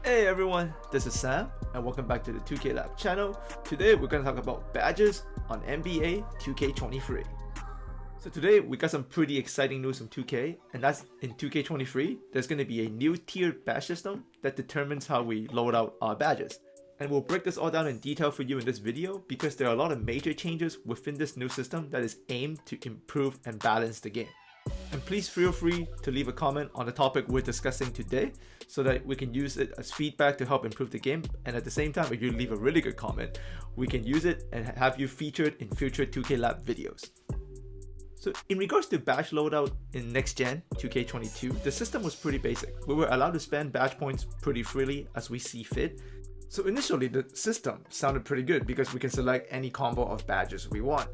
Hey everyone, this is Sam and welcome back to the 2K Lab channel. Today we're going to talk about badges on NBA 2K23. So today we got some pretty exciting news from 2K, and that's in 2K23 there's going to be a new tiered badge system that determines how we load out our badges. And we'll break this all down in detail for you in this video because there are a lot of major changes within this new system that is aimed to improve and balance the game. And please feel free to leave a comment on the topic we're discussing today so that we can use it as feedback to help improve the game. And at the same time, if you leave a really good comment, we can use it and have you featured in future 2K Lab videos. So in regards to badge loadout in next gen 2K22, the system was pretty basic. We were allowed to spend badge points pretty freely as we see fit. So initially the system sounded pretty good because we can select any combo of badges we want.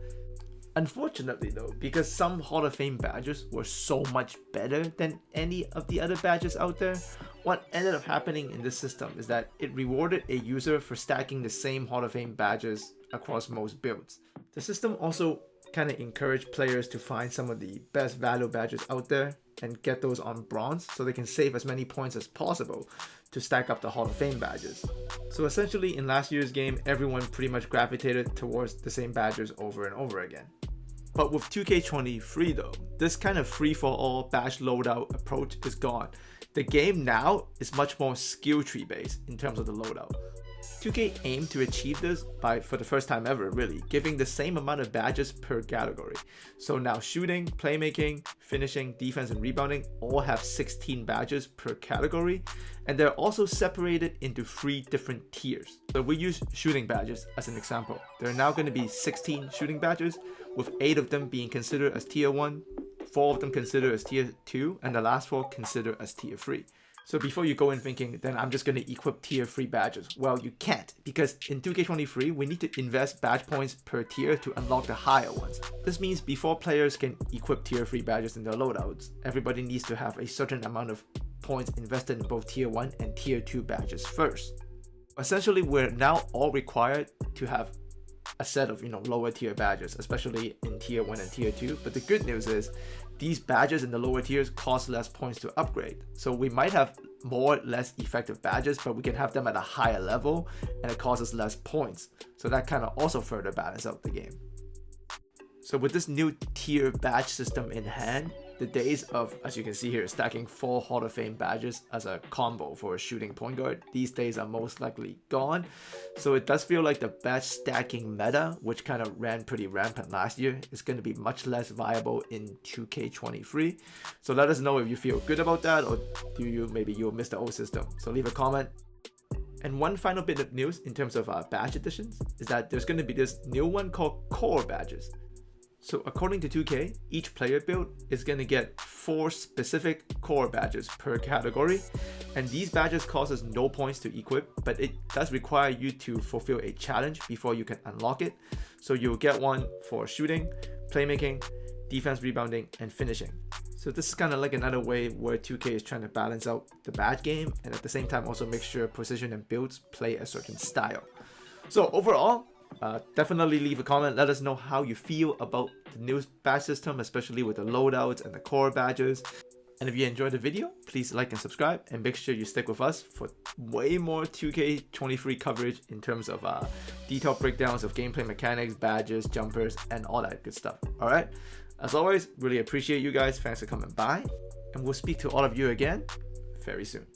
Unfortunately though, because some Hall of Fame badges were so much better than any of the other badges out there, what ended up happening in this system is that it rewarded a user for stacking the same Hall of Fame badges across most builds. The system also kind of encouraged players to find some of the best value badges out there and get those on bronze so they can save as many points as possible to stack up the Hall of Fame badges. So essentially in last year's game, everyone pretty much gravitated towards the same badges over and over again. But with 2K23 though, this kind of free-for-all badge loadout approach is gone. The game now is much more skill tree based in terms of the loadout. 2K aimed to achieve this by, for the first time ever really, giving the same amount of badges per category. So now shooting, playmaking, finishing, defense, and rebounding all have 16 badges per category, and they're also separated into 3 different tiers. So we use shooting badges as an example. There are now going to be 16 shooting badges, with 8 of them being considered as tier 1, 4 of them considered as tier 2, and the last 4 considered as tier 3. So before you go in thinking, then I'm just going to equip tier 3 badges. Well, you can't, because in 2K23, we need to invest badge points per tier to unlock the higher ones. This means before players can equip tier 3 badges in their loadouts, everybody needs to have a certain amount of points invested in both tier 1 and tier 2 badges first. Essentially, we're now all required to have a set of lower tier badges, especially in tier 1 and tier 2. But the good news is these badges in the lower tiers cost less points to upgrade. So we might have more less effective badges, but we can have them at a higher level and it costs us less points. So that kind of also further balance out the game. So with this new tier badge system in hand, the days of, as you can see here, stacking 4 Hall of Fame badges as a combo for a shooting point guard, these days are most likely gone. So it does feel like the badge stacking meta, which kind of ran pretty rampant last year, is going to be much less viable in 2K23. So let us know if you feel good about that, or maybe you'll miss the old system. So leave a comment. And one final bit of news in terms of badge additions is that there's going to be this new one called core badges. So according to 2K, each player build is going to get 4 specific core badges per category, and these badges cost us no points to equip, but it does require you to fulfill a challenge before you can unlock it. So you'll get one for shooting, playmaking, defense, rebounding, and finishing. So this is kind of like another way where 2K is trying to balance out the badge game and at the same time also make sure position and builds play a certain style. So overall, definitely leave a comment. Let us know how you feel about the new badge system, especially with the loadouts and the core badges. And if you enjoyed the video, please like and subscribe, and make sure you stick with us for way more 2K23 coverage in terms of detailed breakdowns of gameplay mechanics, badges, jumpers, and all that good stuff. Alright, as always, really appreciate you guys. Thanks for coming by, and we'll speak to all of you again very soon.